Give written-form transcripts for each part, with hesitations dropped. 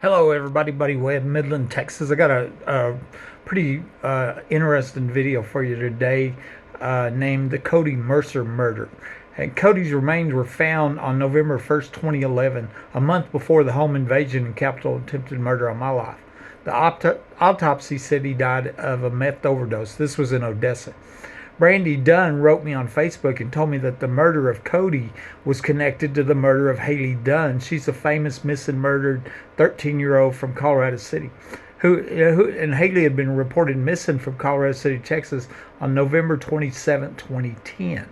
Hello, everybody. Buddy Webb, Midland, Texas. I got a pretty interesting video for you today named the Cody Mercer murder. And Cody's remains were found on November 1st, 2011, a month before the home invasion and capital attempted murder on my life. The autopsy said he died of a meth overdose. This was in Odessa. Brandy Dunn wrote me on Facebook and told me that the murder of Cody was connected to the murder of Hailey Dunn. She's a famous missing murdered 13-year-old from Colorado City. And Hailey had been reported missing from Colorado City, Texas on November 27, 2010.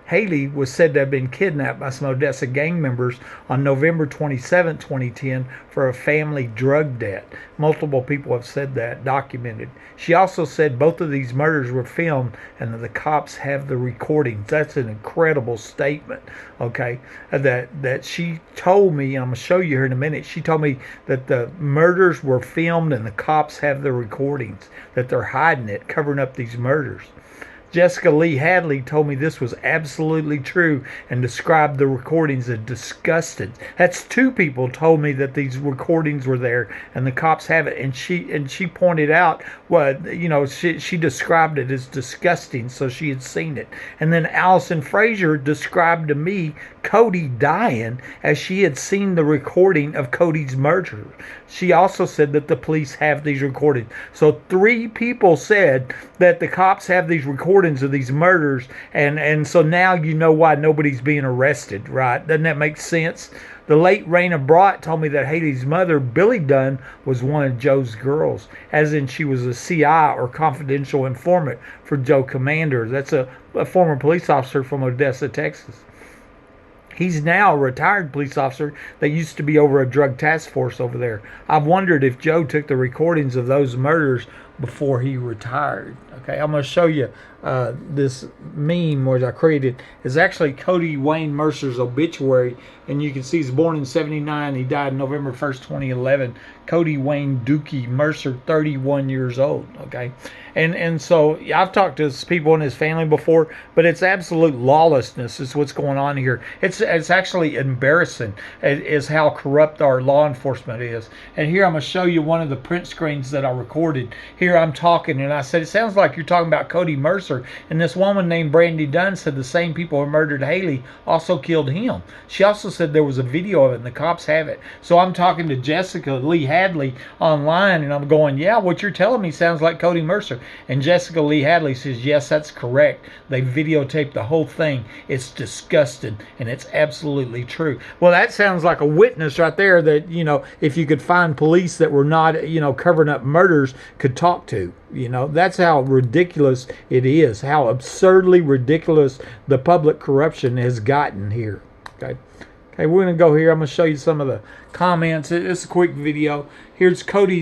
Hailey was said to have been kidnapped by some Odessa Gang members on November 27, 2010 for a family drug debt. Multiple people have said that, documented. She also said both of these murders were filmed and that the cops have the recordings. That's an incredible statement, okay? That she told me, and I'm going to show you here in a minute, she told me that the murders were filmed and the cops have the recordings, that they're hiding it, covering up these murders. Jessica Lee Hadley told me this was absolutely true and described the recordings as disgusting. That's two people told me that these recordings were there and the cops have it. And she pointed out she described it as disgusting, so she had seen it. And then Allison Frazier described to me Cody dying as she had seen the recording of Cody's murder. She also said that the police have these recordings. So three people said that the cops have these recordings of these murders, and so now you know why nobody's being arrested, right? Doesn't that make sense? The late Raina Brott told me that Hailey's mother, Billy Dunn, was one of Joe's girls, as in she was a CI or confidential informant for Joe Commander. That's a former police officer from Odessa, Texas. He's now a retired police officer that used to be over a drug task force over there. I've wondered if Joe took the recordings of those murders before he retired. Okay, I'm going to show you this meme where I created. Is actually Cody Wayne Mercer's obituary, and you can see he's born in '79. He died November 1st, 2011. Cody Wayne Dookie Mercer, 31 years old. Okay, and so I've talked to people in his family before, but it's absolute lawlessness is what's going on here. It's actually embarrassing is how corrupt our law enforcement is. And here I'm going to show you one of the print screens that I recorded. Here I'm talking, and I said, it sounds like you're talking about Cody Mercer. And this woman named Brandy Dunn said the same people who murdered Hailey also killed him. She also said there was a video of it, and the cops have it. So I'm talking to Jessica Lee Hadley online, and I'm going, yeah, what you're telling me sounds like Cody Mercer. And Jessica Lee Hadley says, yes, that's correct. They videotaped the whole thing. It's disgusting, and it's absolutely true. Well, that sounds like a witness right there that, if you could find police that were not, covering up murders could talk to. That's how ridiculous it is, how absurdly ridiculous the public corruption has gotten here. Okay, we're going to go here. I'm going to show you some of the comments. It's a quick video. Here's Cody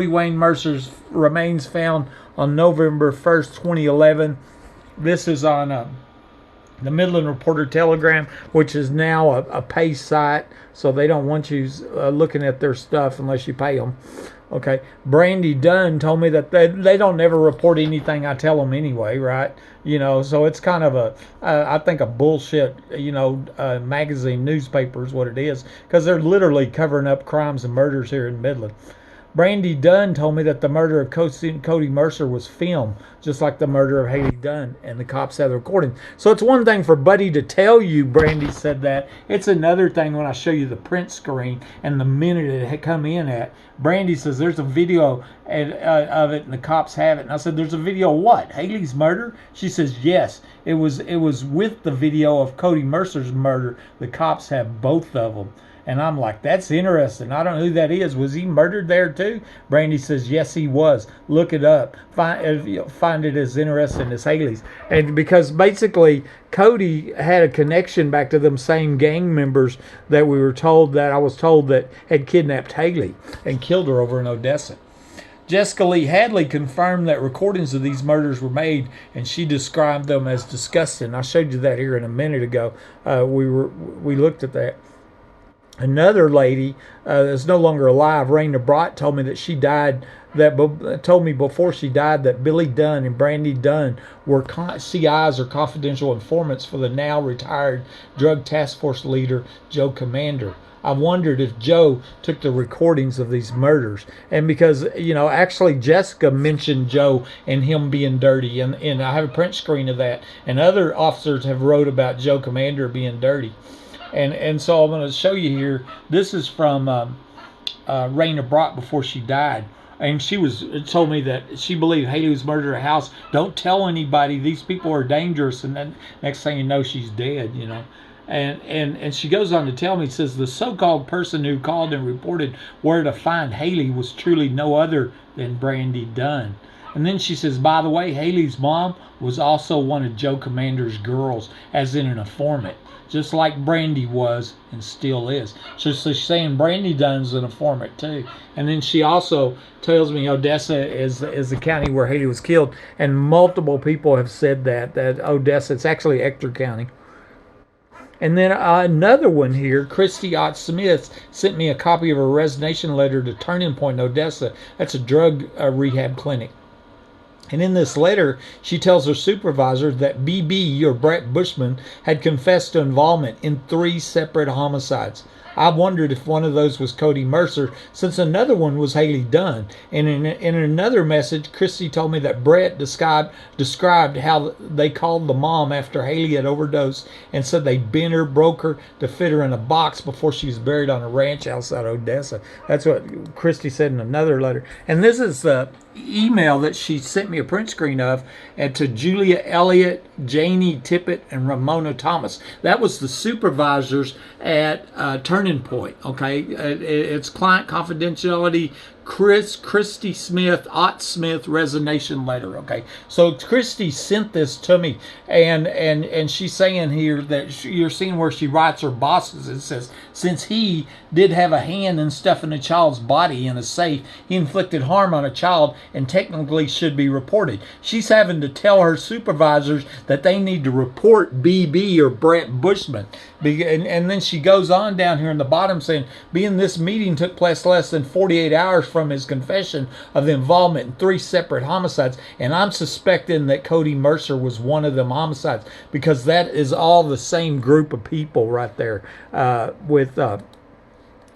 Wayne Mercer's remains found on November 1st, 2011. This is on the Midland Reporter Telegram, which is now a pay site, so they don't want you looking at their stuff unless you pay them. Okay, Brandy Dunn told me that they don't ever report anything I tell them anyway, right? So it's kind of I think a bullshit, magazine, newspaper is what it is, because they're literally covering up crimes and murders here in Midland. Brandy Dunn told me that the murder of Cody Mercer was filmed, just like the murder of Hailey Dunn, and the cops had the recording. So it's one thing for Buddy to tell you Brandy said that. It's another thing when I show you the print screen and the minute it had come in at. Brandy says there's a video of it and the cops have it. And I said, there's a video of what? Hailey's murder? She says, yes. It was with the video of Cody Mercer's murder. The cops have both of them. And I'm like, that's interesting. I don't know who that is. Was he murdered there too? Brandy says, yes, he was. Look it up. Find it as interesting as Hailey's. And because basically Cody had a connection back to them same gang members that I was told that had kidnapped Hailey and killed her over in Odessa. Jessica Lee Hadley confirmed that recordings of these murders were made, and she described them as disgusting. I showed you that here in a minute ago. We looked at that. Another lady that's no longer alive, Raina Brott, told me that she died. Told me before she died that Billy Dunn and Brandy Dunn were CIs or confidential informants for the now retired drug task force leader Joe Commander. I wondered if Joe took the recordings of these murders. And because, actually Jessica mentioned Joe and him being dirty. And I have a print screen of that. And other officers have wrote about Joe Commander being dirty. And so I'm going to show you here. This is from Raina Brock before she died. And she told me that she believed Hailey was murdered at her house. Don't tell anybody. These people are dangerous. And then next thing you know, she's dead, And she goes on to tell me, says the so-called person who called and reported where to find Hailey was truly no other than Brandy Dunn. And then she says, by the way, Hailey's mom was also one of Joe Commander's girls, as in an informant, just like Brandy was and still is. So she's saying Brandy Dunn's an informant too. And then she also tells me Odessa is the county where Hailey was killed. And multiple people have said that Odessa, it's actually Ector County. And then another one here, Christy Ott Smith sent me a copy of her resignation letter to Turning Point in Odessa. That's a drug rehab clinic. And in this letter, she tells her supervisor that BB, or Brett Bushman, had confessed to involvement in 3 separate homicides. I wondered if one of those was Cody Mercer, since another one was Hailey Dunn. And in another message, Christy told me that Brett described how they called the mom after Hailey had overdosed and said they bent her, broke her to fit her in a box before she was buried on a ranch outside Odessa. That's what Christy said in another letter. And this is the email that she sent me a print screen of, and to Julia Elliott, Janie Tippett, and Ramona Thomas. That was the supervisors at Turning Point. Okay, it's client confidentiality. Christy Smith, Ott Smith resignation letter. Okay, so Christy sent this to me, and she's saying here that you're seeing where she writes her bosses. It says, since he did have a hand in stuffing a child's body in a safe, he inflicted harm on a child and technically should be reported. She's having to tell her supervisors that they need to report BB or Brett Bushman. And then she goes on down here in the bottom saying, being this meeting took place less than 48 hours from his confession of the involvement in 3 separate homicides, and I'm suspecting that Cody Mercer was one of them homicides, because that is all the same group of people right there. With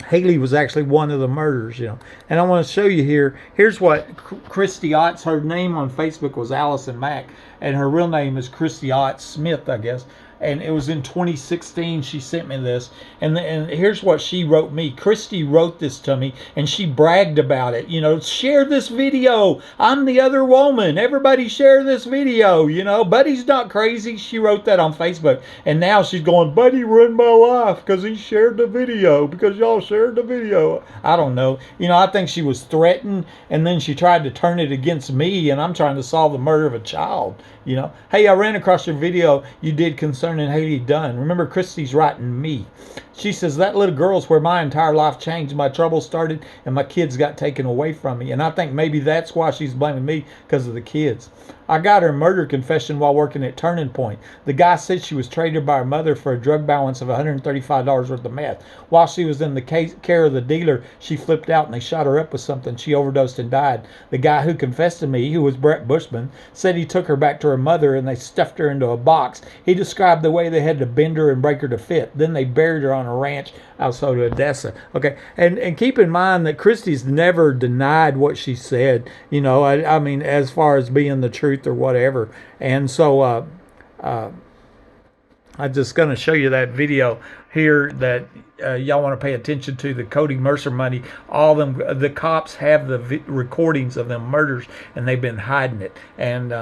Hailey was actually one of the murders, And I want to show you here. Here's what Christy Ott's, her name on Facebook was Allison Mack, and her real name is Christy Ott Smith, I guess. And it was in 2016 she sent me this. And here's what she wrote me. Christy wrote this to me, and she bragged about it. Share this video. I'm the other woman. Everybody share this video. Buddy's not crazy. She wrote that on Facebook. And now she's going, Buddy ruined my life because he shared the video, because y'all shared the video. I don't know. I think she was threatened, and then she tried to turn it against me, and I'm trying to solve the murder of a child. Hey, I ran across your video you did concerning Hailey Dunn. Remember, Christy's writing me. She says, that little girl's where my entire life changed. My trouble started and my kids got taken away from me. And I think maybe that's why she's blaming me, because of the kids. I got her murder confession while working at Turning Point. The guy said she was traded by her mother for a drug balance of $135 worth of meth. While she was in the care of the dealer, she flipped out and they shot her up with something. She overdosed and died. The guy who confessed to me, who was Brett Bushman, said he took her back to her mother and they stuffed her into a box. He described the way they had to bend her and break her to fit. Then they buried her on a ranch outside of Odessa. Okay, and keep in mind that Christy's never denied what she said. I mean, as far as being the truth or whatever. And so I'm just going to show you that video here that y'all want to pay attention to, the Cody Mercer money. All them, the cops have the recordings of them murders, and they've been hiding it. And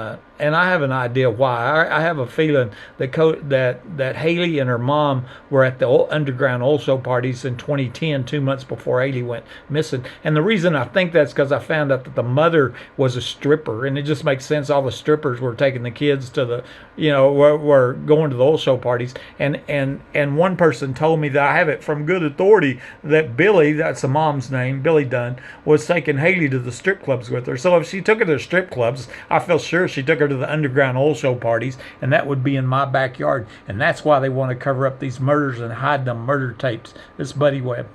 I have an idea why. I have a feeling that that Hailey and her mom were at the underground oil show parties in 2010, 2 months before Hailey went missing. And the reason I think that's because I found out that the mother was a stripper, and it just makes sense. All the strippers were taking the kids to the, were going to the oil show parties. And one person told me, that I have it from good authority, that Billy, that's the mom's name, Billy Dunn, was taking Hailey to the strip clubs with her. So if she took her to the strip clubs, I feel sure she took her to the underground oil show parties, and that would be in my backyard. And that's why they want to cover up these murders and hide them murder tapes. This Buddy Webb.